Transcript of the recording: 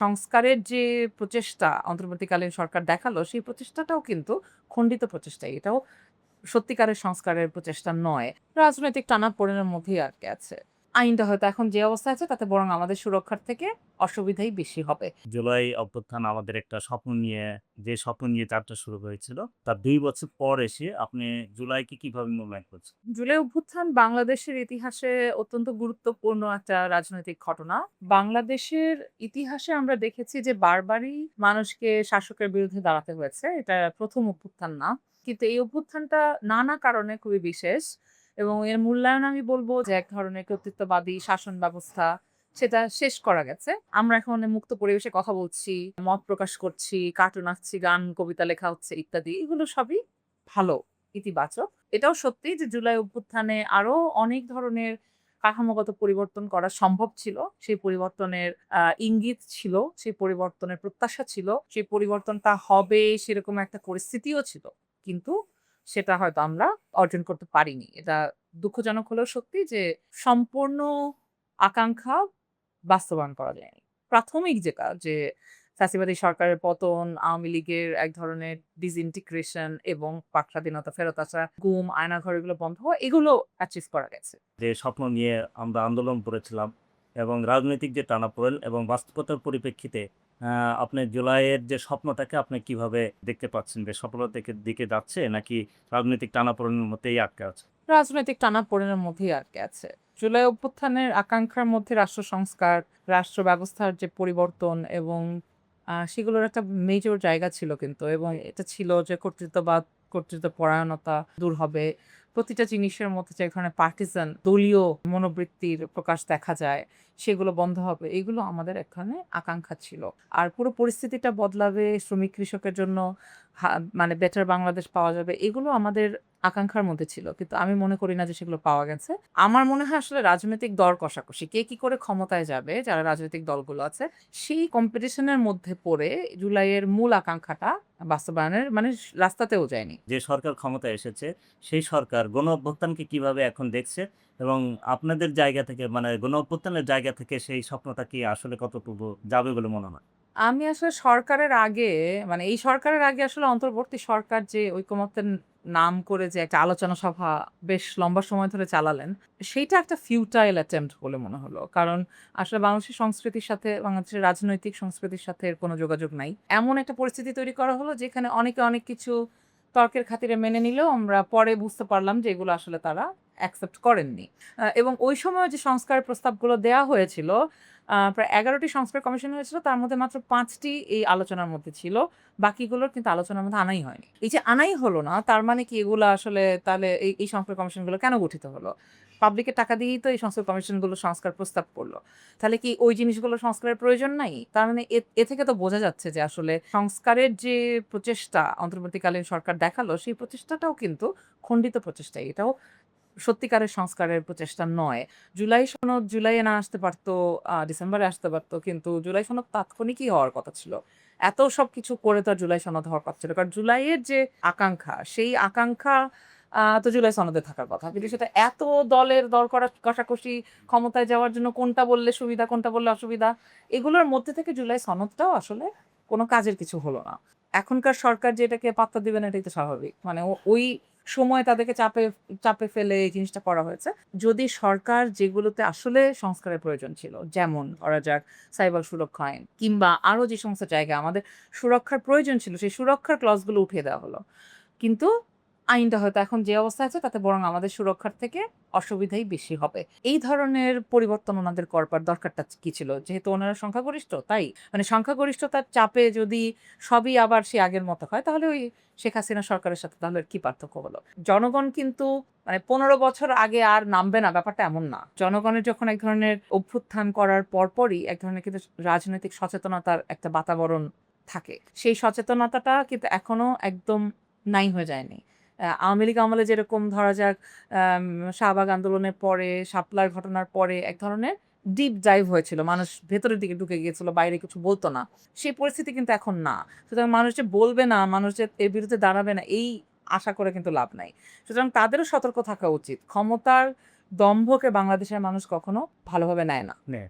সংস্কারের যে প্রচেষ্টা অন্তর্বর্তীকালীন সরকার দেখালো, সেই প্রচেষ্টাটাও কিন্তু খণ্ডিত প্রচেষ্টা। এটাও সত্যিকারের সংস্কারের প্রচেষ্টা নয়। রাজনৈতিক টানাপোড়েনের মধ্যেই আটকে আছে। আইনটা হয়তো এখন যে অবস্থায় আছে তাতে বরং আমাদের সুরক্ষার থেকে অসুবিধাই বেশি হবে। জুলাই অভ্যুত্থান আমাদের একটা স্বপ্ন নিয়ে যাত্রা শুরু হয়েছিল। তার ২ বছর পর এসে আপনি জুলাইকে কিভাবে মূল্যায়ন করছেন? জুলাই অভ্যুত্থান বাংলাদেশের ইতিহাসে অত্যন্ত গুরুত্বপূর্ণ একটা রাজনৈতিক ঘটনা। বাংলাদেশের ইতিহাসে আমরা দেখেছি যে বারবারই মানুষকে শাসকের বিরুদ্ধে দাঁড়াতে হয়েছে। এটা ১ম অভ্যুত্থান না। কিন্তু এই অভ্যুত্থানটা নানা কারণে খুবই বিশেষ এবং এর মূল্যায়ন আমি বলব যে এক ধরনের কর্তৃত্ববাদী শাসন ব্যবস্থা সেটা শেষ করা গেছে। আমরা এখন মুক্ত পরিবেশে কথা বলছি, মত প্রকাশ করছি, কার্টুন আঁকছি, গান কবিতা লেখা হচ্ছে ইত্যাদি। এগুলো সবই ভালো, ইতিবাচক। এটাও সত্যি যে জুলাই অভ্যুত্থানে আরো অনেক ধরনের কাঠামোগত পরিবর্তন করা সম্ভব ছিল। সেই পরিবর্তনের ইঙ্গিত ছিল, সেই পরিবর্তনের প্রত্যাশা ছিল, সেই পরিবর্তনটা হবে সেরকম একটা পরিস্থিতিও ছিল। কিন্তু সেটা হয়তো আমরা অর্জন করতে পারিনি। এটা দুঃখজনক হলেও সত্যি যে সম্পূর্ণ আকাঙ্ক্ষা বাস্তবায়ন করা যায়নি। প্রাথমিক যেটা যে ফ্যাসিবাদী সরকারের পতন, আওয়ামী লীগের এক ধরনের ডিসইন্টিগ্রেশন এবং বাক স্বাধীনতা ফেরত আসা, গুম, আয়নাঘর এগুলো বন্ধ হওয়া এগুলো অ্যাচিভ করা গেছে। যে স্বপ্ন নিয়ে আমরা আন্দোলন করেছিলাম এবং রাজনৈতিক যে টানাপোড়েন এবং বাস্তবতার পরিপ্রেক্ষিতে আ আপনি জুলাইয়ের যে স্বপ্নটাকে আপনি কিভাবে দেখতে পাচ্ছেন? যে সফলতার দিকে যাচ্ছে নাকি রাজনৈতিক টানাপোড়েনের মধ্যেই আটকে আছে? রাজনৈতিক টানাপোড়েনের মধ্যেই আটকে আছে। জুলাই অভ্যুত্থানের আকাঙ্ক্ষার মধ্যে রাষ্ট্র সংস্কার, রাষ্ট্র ব্যবস্থার যে পরিবর্তন এবং সেগুলোর একটা মেজর জায়গা ছিল কিন্তু এবং এটা ছিল যে কর্তৃত্ববাদ, কর্তৃত্বপরায়ণতা দূর হবে। প্রতিটা জিনিসের মধ্যে যে এক ধরনের পার্টিসান দলীয় মনোবৃত্তির প্রকাশ দেখা যায়, সেগুলো বন্ধ হবে। এগুলো আমাদের এখানে আকাঙ্ক্ষা ছিল। আর পুরো পরিস্থিতিটা বদলাবে, শ্রমিক কৃষকের জন্য হা মানে বেটার বাংলাদেশ পাওয়া যাবে। এগুলো আমাদের আকাঙ্ক্ষার মধ্যে ছিল। কিন্তু আমি মনে করি না যে সেগুলো পাওয়া গেছে। আমার মনে হয় আসলে রাজনৈতিক দর কষাকষি। কে কি করে ক্ষমতায় যাবে, যারা রাজনৈতিক দলগুলো আছে, সেই কম্পিটিশন এর মধ্যে পড়ে জুলাইয়ের মূল আকাঙ্ক্ষাটা বাস্তবায়নের মানে রাস্তাতেও যায়নি। যে সরকার ক্ষমতায় এসেছে, সেই সরকার গণ অভ্যুত্থানকে কিভাবে এখন দেখছে এবং আপনাদের জায়গা থেকে মানে গণ অভ্যুত্থানের জায়গা থেকে সেই স্বপ্নটা কি আসলে কতটুকু যাবে বলে মনে হয়? আমি আসলে সরকারের আগে মানে এই সরকারের আগে আসলে অন্তর্বর্তী সরকার যে ঐকমত্যের নাম করে যে একটা আলোচনা সভা বেশ লম্বা সময় ধরে চালালেন, সেইটা একটা ফিউটাইল অ্যাটেম্প্ট বলে মনে হলো। কারণ আসলে বাংলাদেশের সংস্কৃতির সাথে বাংলাদেশের রাজনৈতিক সংস্কৃতির সাথে এর কোনো যোগাযোগ নাই। এমন একটা পরিস্থিতি তৈরি করা হলো যেখানে অনেকে অনেক কিছু তর্কের খাতিরে মেনে নিলেও আমরা পরে বুঝতে পারলাম যে এগুলো আসলে তারা অ্যাকসেপ্ট করেননি। এবং ওই সময় যে সংস্কার প্রস্তাবগুলো দেয়া হয়েছিল প্রায় ১১ টি সংস্কার কমিশন হয়েছিল। তার মধ্যে মাত্র ৫ টি এই আলোচনার মধ্যে ছিল। বাকিগুলোর কিন্তু আলোচনার মধ্যে আনাই হয়নি। এই যে আনাই হলো না, তার মানে কি এগুলা আসলে তাহলে এই সংস্কার কমিশনগুলো কেন গঠিত হলো? পাবলিকের টাকা দিয়েই তো এই সংস্কার কমিশনগুলো সংস্কার প্রস্তাব করল। তাহলে কি ওই জিনিসগুলো সংস্কারের প্রয়োজন নাই? তার মানে এ থেকে তো বোঝা যাচ্ছে যে আসলে সংস্কারের যে প্রচেষ্টা অন্তর্বর্তীকালীন সরকার দেখালো, সেই প্রচেষ্টাটাও কিন্তু খণ্ডিত প্রচেষ্টা। এটাও সত্যিকারের সংস্কারের প্রচেষ্টা নয়। জুলাই সনদ জুলাইয়ে না আসতে পারত, ডিসেম্বরে আসতে পারত। কিন্তু জুলাই সনদ তাৎক্ষণিকই হওয়ার কথা ছিল। এত সবকিছু করে তো আর জুলাই সনদ হওয়ার কথা ছিল। কারণ জুলাইয়ের যে আকাঙ্খা, সেই আকাঙ্খা তো জুলাই সনদে থাকার কথা। কিন্তু সেটা এত দলের দর কষাকষি, ক্ষমতায় যাওয়ার জন্য কোনটা বললে সুবিধা, কোনটা বললে অসুবিধা, এগুলোর মধ্যে থেকে জুলাই সনদটাও আসলে কোন কাজের কিছু হলো না। এখনকার সরকার যে এটাকে পাত্তা দিবে না এটাই তো স্বাভাবিক। মানে ওই সময় তাদেরকে চাপে চাপে ফেলে এই জিনিসটা করা হয়েছে। যদি সরকার যেগুলোতে আসলে সংস্কারের প্রয়োজন ছিল, যেমন ধরা যাক সাইবার সুরক্ষা আইন কিংবা আরো যে সমস্ত জায়গায় আমাদের সুরক্ষার প্রয়োজন ছিল, সেই সুরক্ষার ক্লজ গুলো উঠিয়ে দেওয়া হলো। কিন্তু আইনটা হয়তো এখন যে অবস্থায় আছে তাতে বরং আমাদের সুরক্ষার থেকে অসুবিধাই বেশি হবে। এই ধরনের পরিবর্তন ওনাদের করবার দরকারটা কি ছিল? যেহেতু ওনারা সংখ্যাগরিষ্ঠ তাই? মানে সংখ্যাগরিষ্ঠতার চাপে যদি সবই আবার সেই আগের মতো হয় তাহলে ওই শেখ হাসিনা সরকারের সাথে তাহলে কি পার্থক্য হলো? জনগণ কিন্তু মানে ১৫ বছর আগে আর নামবে না ব্যাপারটা এমন না। জনগণের যখন এক ধরনের অভ্যুত্থান করার পরপরই এক ধরনের কিন্তু রাজনৈতিক সচেতনতার একটা বাতাবরণ থাকে। সেই সচেতনতাটা কিন্তু এখনো একদম নাই হয়ে যায়নি। আওয়ামী লীগ আমলে যেরকম ধরা যাক আম শাহবাগ আন্দোলনের পরে, শাপলার ঘটনার পরে এক ধরনের ডিপ ডাইভ হয়েছিল। মানুষ ভেতরের দিকে ঢুকে গিয়েছিল, বাইরে কিছু বলত না। সেই পরিস্থিতি কিন্তু এখন না। সুতরাং মানুষ যে বলবে না, মানুষ যে এর বিরুদ্ধে দাঁড়াবে না, এই আশা করে কিন্তু লাভ নাই। সুতরাং তাদেরও সতর্ক থাকা উচিত। ক্ষমতার দম্ভকে বাংলাদেশের মানুষ কখনো ভালোভাবে নেয় না। নে